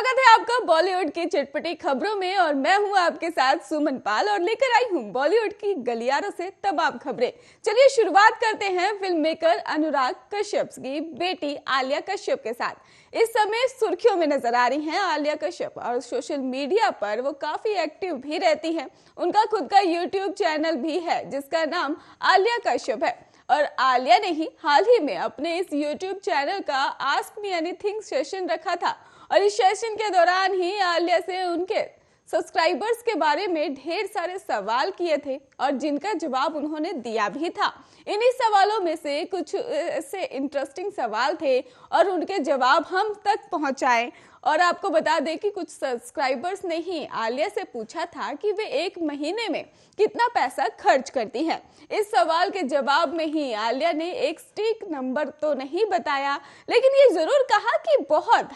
स्वागत है आपका बॉलीवुड की चटपटी खबरों में और मैं हूं आपके साथ सुमन पाल और लेकर आई हूं बॉलीवुड की गलियारों से तमाम खबरें। चलिए शुरुआत करते हैं फिल्म मेकर अनुराग कश्यप की बेटी आलिया कश्यप के साथ। इस समय सुर्खियों में नजर आ रही हैं आलिया कश्यप और सोशल मीडिया पर वो काफी एक्टिव भी रहती हैं। उनका खुद का यूट्यूब चैनल भी है जिसका नाम आलिया कश्यप है और आलिया ने ही हाल ही में अपने इस यूट्यूब चैनल का आस्क मी एनीथिंग सेशन रखा था और इस सेशन के दौरान ही आलिया से उनके सब्सक्राइबर्स के बारे में ढेर सारे सवाल किए थे और जिनका जवाब उन्होंने दिया भी था। इन्हीं सवालों में से कुछ ऐसे इंटरेस्टिंग सवाल थे और उनके जवाब हम तक पहुंचाए। और आपको बता दें कि कुछ सब्सक्राइबर्स ने ही आलिया से पूछा था कि वे एक महीने में कितना पैसा खर्च करती हैं। इस सवाल के जवाब में ही आलिया ने एक स्टिक नंबर तो नहीं बताया, लेकिन ये जरूर कहा कि बहुत।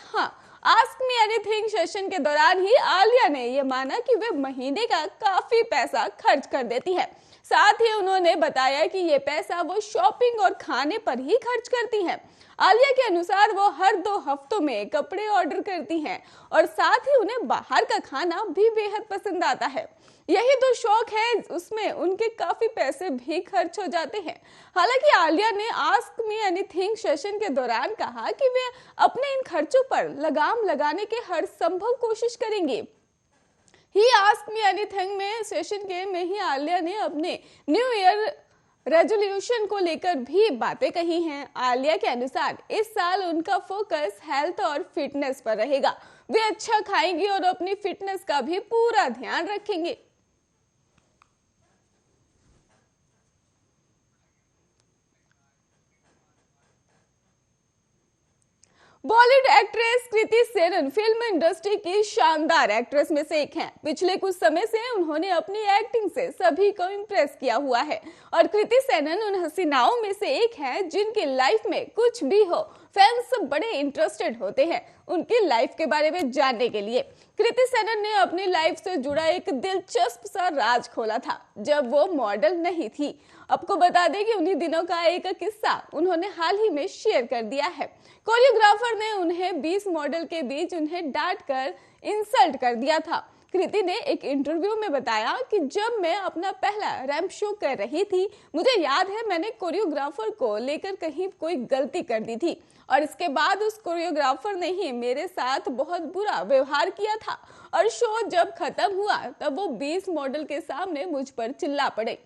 आस्क मी एनीथिंग सेशन के दौरान ही आलिया ने यह माना कि वे महीने का काफी पैसा खर्च कर देती है। साथ ही उन्होंने बताया कि ये पैसा वो शॉपिंग और खाने पर ही खर्च करती हैं। आलिया के अनुसार वो हर 2 हफ्तों में कपड़े ऑर्डर करती हैं और साथ ही उन्हें बाहर का खाना भी बेहद पसंद आता है। यही तो शौक है, उसमें उनके काफी पैसे भी खर्च हो जाते हैं। हालांकि आलिया ने आस्क मी एनीथिंग सेशन के दौरान कहा कि वे अपने इन खर्चों पर लगाम लगाने के हर संभव कोशिश करेंगी। ही आस्क मी एनीथिंग में सेशन के में ही आलिया ने अपने न्यू ईयर रेजोल्यूशन को लेकर भी बातें कही हैं। आलिया के अनुसार इस साल उनका फोकस हेल्थ और फिटनेस पर रहेगा। वे अच्छा खाएंगी और अपनी फिटनेस का भी पूरा ध्यान रखेंगे। Bollywood actress Kriti Sanon film industry की शानदार एक्ट्रेस में से एक हैं। पिछले कुछ समय से उन्होंने अपनी एक्टिंग से सभी को इम्प्रेस किया हुआ है और कृति सेनन उन हसीनाओं में से एक है जिनकी लाइफ में कुछ भी हो फैंस बड़े इंटरेस्टेड होते हैं उनकी लाइफ के बारे में जानने के लिए। कृति सेनन ने अपनी लाइफ से जुड़ा एक दिलचस्प सा राज खोला था जब वो मॉडल नहीं थी। आपको बता दें कि उन्हीं दिनों का एक किस्सा उन्होंने हाल ही में शेयर कर दिया है। कोरियोग्राफर ने उन्हें 20 मॉडल के बीच उन्हें डांट कर इंसल्ट कर दिया था। कृति ने एक इंटरव्यू में बताया कि जब मैं अपना पहला रैंप शो कर रही थी, मुझे याद है मैंने कोरियोग्राफर को लेकर कहीं कोई गलती कर दी थी और इसके बाद उस कोरियोग्राफर ने ही मेरे साथ बहुत बुरा व्यवहार किया था और शो जब खत्म हुआ तब वो 20 मॉडल के सामने मुझ पर चिल्ला पड़े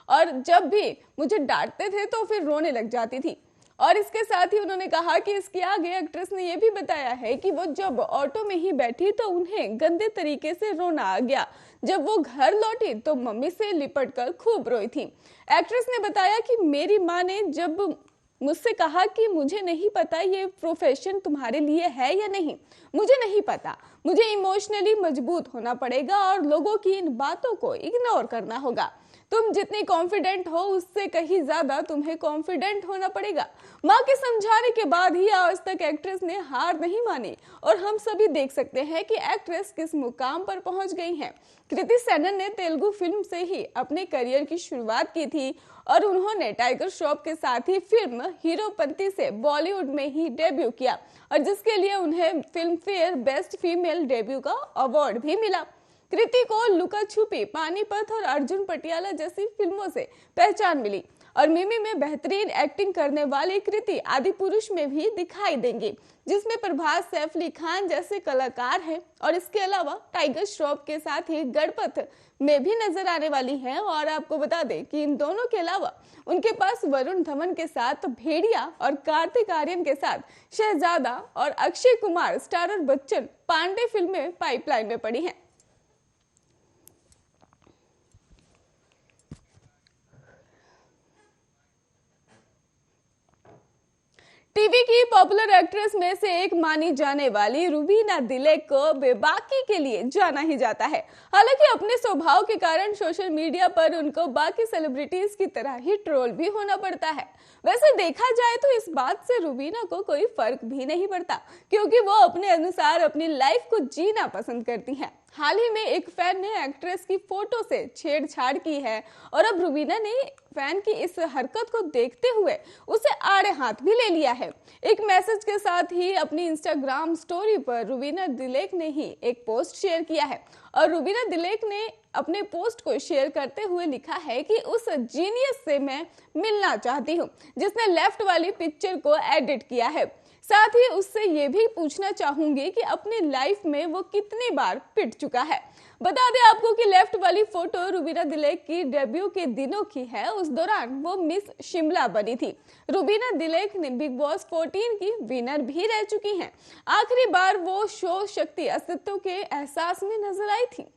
और जब भी मुझे डांटते थे तो फिर रोने लग जाती थी। और इसके साथ ही उन्होंने कहा कि इसके आगे एक्ट्रेस ने यह भी बताया है कि वो जब ऑटो में ही बैठी तो उन्हें गंदे तरीके से रोना आ गया। जब वो घर लौटी तो मम्मी से लिपटकर खूब रोई थी। एक्ट्रेस ने बताया कि मेरी माँ ने जब मुझसे कहा कि मुझे नहीं पता ये प्रोफेशन तुम्हारे लिए है या नहीं, मुझे नहीं पता, मुझे इमोशनली मजबूत होना पड़ेगा और लोगों की इन बातों को इग्नोर करना होगा। तुम जितनी कॉन्फिडेंट हो उससे कहीं ज्यादा तुम्हें कॉन्फिडेंट होना पड़ेगा। माँ के समझाने के बाद ही आज तक एक्ट्रेस ने हार नहीं मानी और हम सभी देख सकते हैं कि एक्ट्रेस किस मुकाम पर पहुंच गई हैं। कृति सेनन ने तेलुगु फिल्म से ही अपने करियर की शुरुआत की थी और उन्होंने टाइगर श्रॉफ के साथ ही फिल्म हीरोपंती से बॉलीवुड में ही डेब्यू किया और जिसके लिए उन्हें film fair best female debut का अवार्ड भी मिला। कृति को लुका छुपी, पानीपत और अर्जुन पटियाला जैसी फिल्मों से पहचान मिली और मिमी में बेहतरीन एक्टिंग करने वाली कृति आदि पुरुष में भी दिखाई देंगी जिसमें प्रभास, सैफ अली खान जैसे कलाकार हैं और इसके अलावा टाइगर श्रॉफ के साथ ही गणपत में भी नजर आने वाली हैं। और आपको बता दें कि इन दोनों के अलावा उनके पास वरुण धवन के साथ भेड़िया और कार्तिक आर्यन के साथ शहजादा और अक्षय कुमार, स्टारर बच्चन, पांडे फिल्में पाइपलाइन में पड़ी हैं। टीवी की पॉपुलर एक्ट्रेस में से एक मानी जाने वाली रुबीना दिलेक को बेबाकी के लिए जाना ही जाता है। हालांकि अपने स्वभाव के कारण सोशल मीडिया पर उनको बाकी सेलिब्रिटीज की तरह ही ट्रोल भी होना पड़ता है। वैसे देखा जाए तो इस बात से रुबीना को कोई फर्क भी नहीं पड़ता क्योंकि वो अपने अनुसार अपनी लाइफ को जीना पसंद करती हैं। हाल ही में एक फैन ने एक्ट्रेस की फोटो से छेड़छाड़ की है और अब रुबीना ने फैन की इस हरकत को देखते हुए उसे आड़े हाथ भी ले लिया है। एक मैसेज के साथ ही अपनी इंस्टाग्राम स्टोरी पर रुबीना दिलेक ने ही एक पोस्ट शेयर किया है और रुबीना दिलेक ने अपने पोस्ट को शेयर करते हुए लिखा है कि उस जीनियस से मैं मिलना चाहती हूँ जिसने लेफ्ट वाली पिक्चर को एडिट किया है। साथ ही उससे ये भी पूछना चाहूंगी कि अपनी लाइफ में वो कितनी बार पिट चुका है। बता दें आपको कि लेफ्ट वाली फोटो रुबीना दिलेक की डेब्यू के दिनों की है। उस दौरान वो मिस शिमला बनी थी। रुबीना दिलेक ने बिग बॉस 14 की विनर भी रह चुकी हैं। आखिरी बार वो शो शक्ति अस्तित्व के एहसास में नजर आई थी।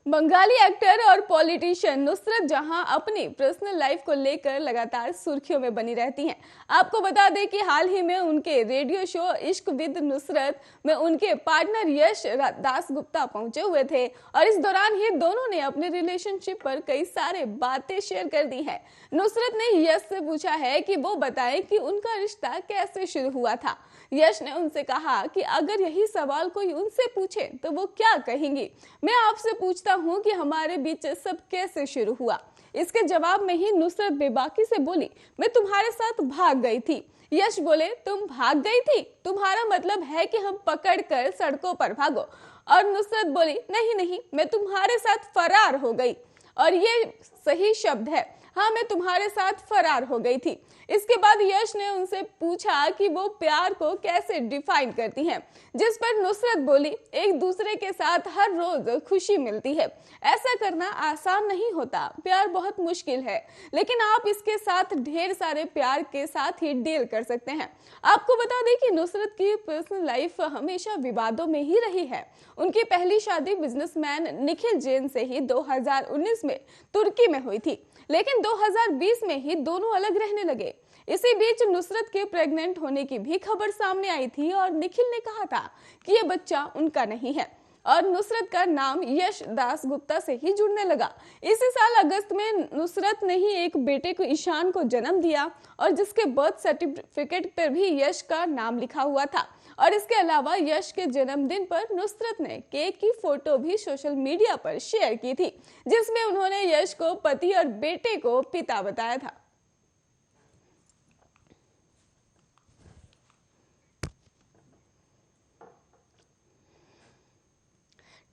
बंगाली एक्टर और पॉलिटिशियन नुसरत जहां अपनी पर्सनल लाइफ को लेकर लगातार सुर्खियों में बनी रहती हैं। आपको बता दें कि हाल ही में उनके रेडियो शो इश्क विद नुसरत में उनके पार्टनर यश दासगुप्ता पहुंचे हुए थे और इस दौरान ही दोनों ने अपने रिलेशनशिप पर कई सारे बातें शेयर कर दी हैं। नुसरत ने यश से पूछा है कि वो बताएं कि उनका रिश्ता कैसे शुरू हुआ था। यश ने उनसे कहा कि अगर यही सवाल कोई उनसे पूछे तो वो क्या कहेंगी। मैं आपसे पूछता हूँ कि हमारे बीच सब कैसे शुरू हुआ। इसके जवाब में ही नुसरत बेबाकी से बोली, मैं तुम्हारे साथ भाग गई थी। यश बोले, तुम भाग गई थी? तुम्हारा मतलब है कि हम पकड़ कर सड़कों पर भागो। और नुसरत बोली, नहीं नहीं, मैं तुम्हारे साथ फरार हो गई। और ये सही शब्द है, हाँ मैं तुम्हारे साथ फरार हो गई थी। इसके बाद यश ने उनसे पूछा कि वो प्यार को कैसे डिफाइन करती हैं, जिस पर नुसरत बोली, एक दूसरे के साथ हर रोज खुशी मिलती है। ऐसा करना आसान नहीं होता, प्यार बहुत मुश्किल है, लेकिन आप इसके साथ ढेर सारे प्यार के साथ ही डील कर सकते हैं। आपको बता दें कि नुसरत की पर्सनल लाइफ हमेशा विवादों में ही रही है। उनकी पहली शादी बिजनेसमैन निखिल जैन से ही 2019 में तुर्की में हुई थी, लेकिन 2020 में ही दोनों अलग रहने लगे। इसी बीच नुसरत के प्रेग्नेंट होने की भी खबर सामने आई थी और निखिल ने कहा था कि ये बच्चा उनका नहीं है और नुसरत का नाम यश दासगुप्ता से ही जुड़ने लगा। इसी साल अगस्त में नुसरत ने ही एक बेटे को ईशान को जन्म दिया और जिसके बर्थ सर्टिफिकेट पर भी यश का नाम लिखा हुआ था। और इसके अलावा यश के जन्मदिन पर नुसरत ने केक की फोटो भी सोशल मीडिया पर शेयर की थी, जिसमें उन्होंने यश को पति और बेटे को पिता बताया था।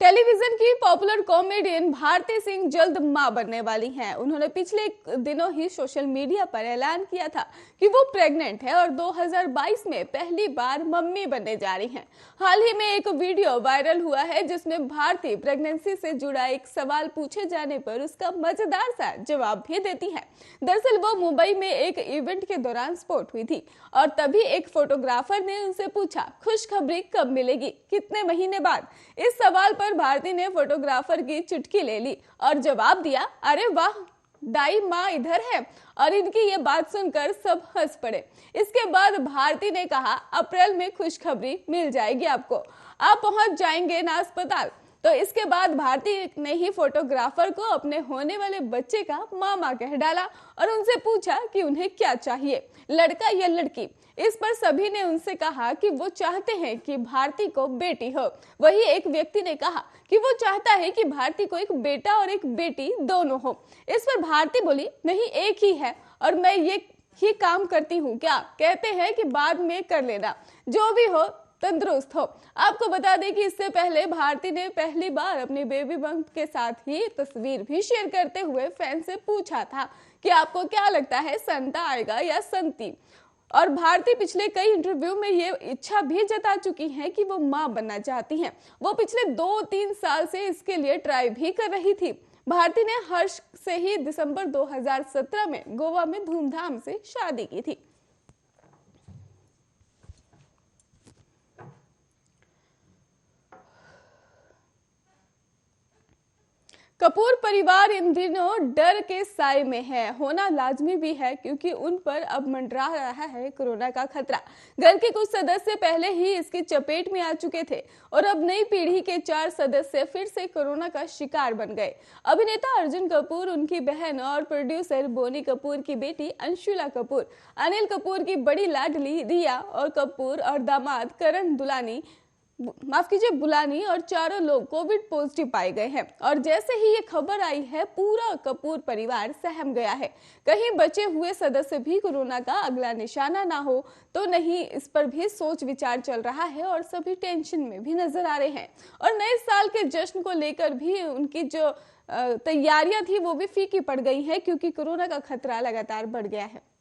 टेलीविजन की पॉपुलर कॉमेडियन भारती सिंह जल्द मां बनने वाली हैं। उन्होंने पिछले दिनों ही सोशल मीडिया पर ऐलान किया था कि वो प्रेग्नेंट है और 2022 में पहली बार मम्मी बनने जा रही हैं। हाल ही में एक वीडियो वायरल हुआ है जिसमें भारती प्रेगनेंसी से जुड़ा एक सवाल पूछे जाने पर उसका मजेदार सा जवाब भी देती है। दरअसल वो मुंबई में एक इवेंट के दौरान स्पॉट हुई थी और तभी एक फोटोग्राफर ने उनसे पूछा, खुशखबरी कब मिलेगी, कितने महीने बाद। इस सवाल पर भारती ने फोटोग्राफर की चुटकी ले ली और जवाब दिया, अरे वाह, दाई माँ इधर है। और इनकी ये बात सुनकर सब हंस पड़े। इसके बाद भारती ने कहा, अप्रैल में खुशखबरी मिल जाएगी आपको, आप पहुंच जाएंगे ना अस्पताल। तो इसके बाद भारती ने ही फोटोग्राफर को अपने होने वाले बच्चे का मामा कह डाला और उनसे पूछा कि उन्हें क्या चाहिए, लड़का या लड़की। इस पर सभी ने उनसे कहा कि वो चाहते हैं कि भारती को बेटी हो। वही एक व्यक्ति ने कहा कि वो चाहता है कि भारती को एक बेटा और एक बेटी दोनों हो। इस पर भारती बोली, नहीं एक ही है और मैं ये ही काम करती हूँ, क्या कहते हैं कि बाद में कर लेना, जो भी हो तंदुरुस्त हो। आपको बता दें कि इससे पहले भारती ने पहली बार अपनी बेबी बंप के साथ ही तस्वीर भी शेयर करते हुए फैन से पूछा था कि आपको क्या लगता है, संता आएगा या संती। और भारती पिछले कई इंटरव्यू में ये इच्छा भी जता चुकी हैं कि वो मां बनना चाहती हैं। वो पिछले 2-3 साल से इसके लिए ट्राई भी कर रही थी। भारती ने हर्ष से ही दिसंबर 2017 में गोवा में धूमधाम से शादी की थी। कपूर परिवार इन दिनों डर के साए में है, होना लाजमी भी है क्योंकि उन पर अब मंडरा रहा है कोरोना का खतरा। घर के कुछ सदस्य पहले ही इसकी चपेट में आ चुके थे और अब नई पीढ़ी के 4 सदस्य फिर से कोरोना का शिकार बन गए। अभिनेता अर्जुन कपूर, उनकी बहन और प्रोड्यूसर बोनी कपूर की बेटी अंशुला कपूर, अनिल कपूर की बड़ी लाडली रिया और कपूर और दामाद करण बुलानी और चारों लोग कोविड पॉजिटिव पाए गए हैं। और जैसे ही ये खबर आई है, पूरा कपूर परिवार सहम गया है। कहीं बचे हुए सदस्य भी कोरोना का अगला निशाना ना हो तो नहीं, इस पर भी सोच विचार चल रहा है और सभी टेंशन में भी नजर आ रहे हैं। और नए साल के जश्न को लेकर भी उनकी जो तैयारियां थी वो भी फीकी पड़ गई है क्योंकि कोरोना का खतरा लगातार बढ़ गया है।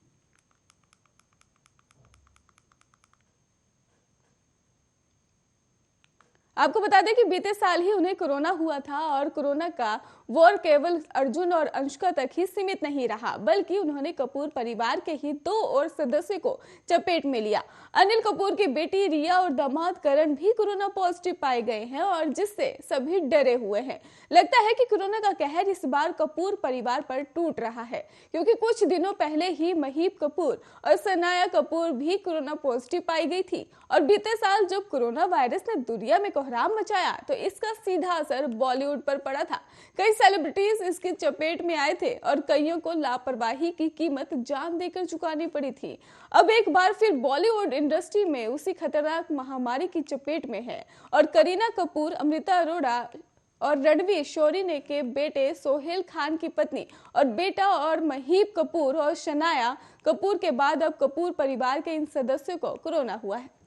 आपको बता दें कि बीते साल ही उन्हें कोरोना हुआ था और कोरोना का वॉर केवल अर्जुन और अनुष्का तक ही सीमित नहीं रहा, बल्कि उन्होंने कपूर परिवार के ही 2 और सदस्य को चपेट में लिया। अनिल कपूर की बेटी रिया और दामाद करण भी कोरोना पॉजिटिव पाए गए हैं और जिससे सभी डरे हुए हैं। लगता है कि कोरोना का कहर इस बार कपूर परिवार पर टूट रहा है क्योंकि कुछ दिनों पहले ही महीप कपूर और सनाया कपूर भी कोरोना पॉजिटिव पाई गई थी। और बीते साल जब कोरोना वायरस ने दुनिया में कोहराम मचाया तो इसका सीधा असर बॉलीवुड पर पड़ा था। कई सेलिब्रिटीज इसकी चपेट में आए थे और कईयों को लापरवाही की कीमत जान देकर चुकानी पड़ी थी। अब एक बार फिर बॉलीवुड इंडस्ट्री में उसी खतरनाक महामारी की चपेट में है और करीना कपूर, अमृता अरोड़ा और रणवीर शोरी के बेटे सोहेल खान की पत्नी और बेटा और महीप कपूर और शनाया कपूर के बाद अब कपूर परिवार के इन सदस्यों को कोरोना हुआ है।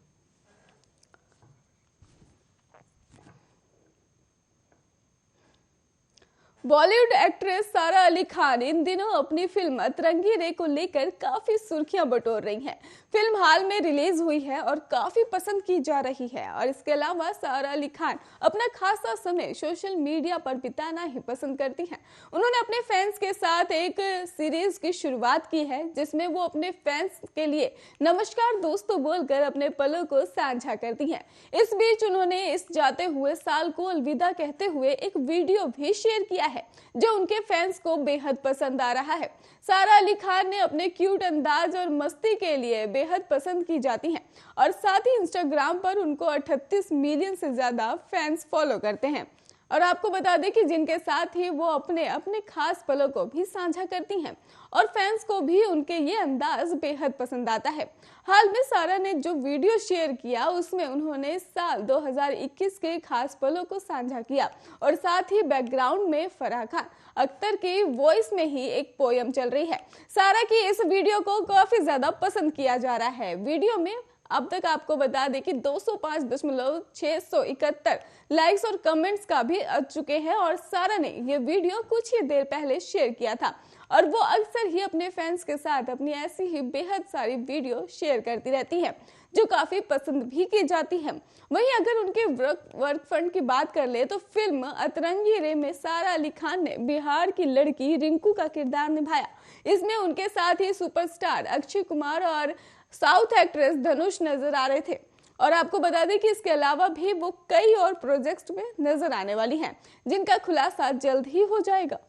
बॉलीवुड एक्ट्रेस सारा अली खान इन दिनों अपनी फिल्म अतरंगी रे को लेकर काफी सुर्खियां बटोर रही हैं। फिल्म हाल में रिलीज हुई है और काफी पसंद की जा रही है। और इसके अलावा सारा अली खान अपना खासा समय सोशल मीडिया पर बिताना ही पसंद करती हैं। उन्होंने अपने फैंस के साथ एक सीरीज की शुरुआत की है जिसमें वो अपने फैंस के लिए नमस्कार दोस्तों बोलकर अपने पलों को साझा करती हैं। इस बीच उन्होंने इस जाते हुए साल को अलविदा कहते हुए एक वीडियो भी शेयर किया है जो उनके फैंस को बेहद पसंद आ रहा है। सारा अली खान ने अपने क्यूट अंदाज और मस्ती के लिए बेहद पसंद की जाती हैं और साथ ही इंस्टाग्राम पर उनको 38 मिलियन से ज्यादा फैंस फॉलो करते हैं। और आपको बता दें कि जिनके साथ ही वो अपने अपने खास पलों को भी साझा करती हैं और फैंस को भी उनके ये अंदाज बेहद पसंद आता है। हाल में सारा ने जो वीडियो शेयर किया उसमें उन्होंने साल 2021 के खास पलों को साझा किया और साथ ही बैकग्राउंड में फराह खान अख्तर की वॉइस में ही एक पोयम चल रही है। सारा की इस वीडियो को काफी ज्यादा पसंद किया जा रहा है। वीडियो में अब तक आपको बता दें कि 205.671 लाइक्स और कमेंट्स का भी आ चुके हैं और सारा ने ये वीडियो कुछ ही देर पहले शेयर किया था और वो अक्सर ही अपने फैंस के साथ अपनी ऐसी ही बेहद सारी वीडियो शेयर करती रहती है जो काफी पसंद भी की जाती है। वहीं अगर उनके वर्क फंड की बात कर ले तो फिल्म अतरंगी रे में सारा अली खान ने बिहार की लड़की रिंकू का किरदार निभाया। इसमें उनके साथ ही सुपरस्टार अक्षय कुमार और साउथ एक्ट्रेस धनुष नजर आ रहे थे। और आपको बता दें कि इसके अलावा भी वो कई और प्रोजेक्ट्स में नजर आने वाली हैं जिनका खुलासा जल्द ही हो जाएगा।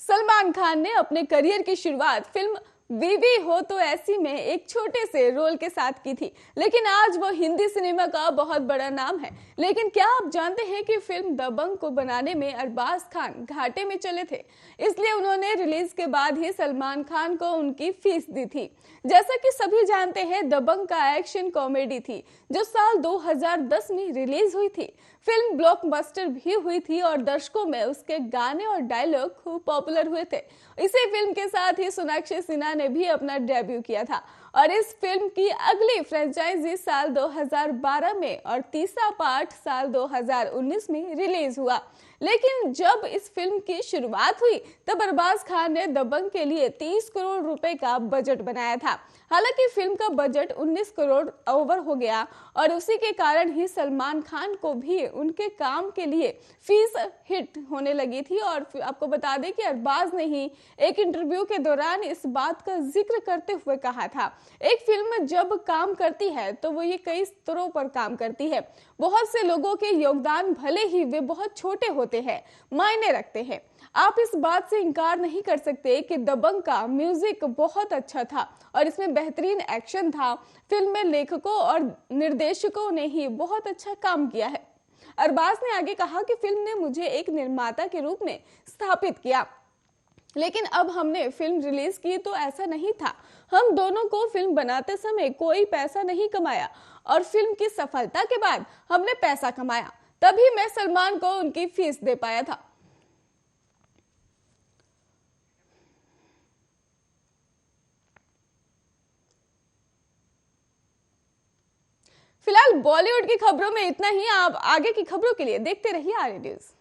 सलमान खान ने अपने करियर की शुरुआत फिल्म बीवी हो तो ऐसी में एक छोटे से रोल के साथ की थी, लेकिन आज वो हिंदी सिनेमा का बहुत बड़ा नाम है। लेकिन क्या आप जानते हैं कि फिल्म दबंग को बनाने में अरबाज खान घाटे में चले थे, इसलिए उन्होंने रिलीज के बाद ही सलमान खान को उनकी फीस दी थी। जैसा कि सभी जानते हैं, दबंग का एक्शन कॉमेडी थी जो साल 2010 में रिलीज हुई थी। फिल्म ब्लॉकबस्टर भी हुई थी और दर्शकों में उसके गाने और डायलॉग खूब पॉपुलर हुए थे। इसी फिल्म के साथ ही सोनाक्षी सिन्हा ने भी अपना डेब्यू किया था और इस फिल्म की अगली फ्रेंचाइजी साल 2012 में और तीसरा पार्ट साल 2019 में रिलीज हुआ। लेकिन जब इस फिल्म की शुरुआत हुई तब अरबाज खान ने दबंग के लिए 30 करोड़ रुपए का बजट बनाया था। हालांकि फिल्म का बजट 19 करोड़ ओवर हो गया और उसी के कारण ही सलमान खान को भी उनके काम के लिए फीस हिट होने लगी थी। और आपको बता दें कि अरबाज ने ही एक इंटरव्यू के दौरान इस बात का जिक्र करते हुए कहा था एक फिल्म जब काम करती है तो वो ये कई स्तरों पर काम करती है। बहुत से लोगों के योगदान, भले ही वे बहुत छोटे होते हैं, मायने रखते हैं। आप इस बात से इनकार नहीं कर सकते कि दबंग का म्यूजिक बहुत अच्छा था और इसमें बेहतरीन एक्शन था। फिल्म में लेखकों और निर्देशकों ने ही बहुत अच्छा काम किया है। अरबाज ने आगे कहा कि फिल्म ने मुझे एक निर्माता के रूप में स्थापित किया, लेकिन अब हमने फिल्म रिलीज की तो ऐसा नहीं था। हम दोनों को फिल्म बनाते समय कोई पैसा नहीं कमाया और फिल्म की सफलता के बाद हमने पैसा कमाया, तभी मैं सलमान को उनकी फीस दे पाया था। फिलहाल बॉलीवुड की खबरों में इतना ही। आप आगे की खबरों के लिए देखते रहिए आर्य न्यूज।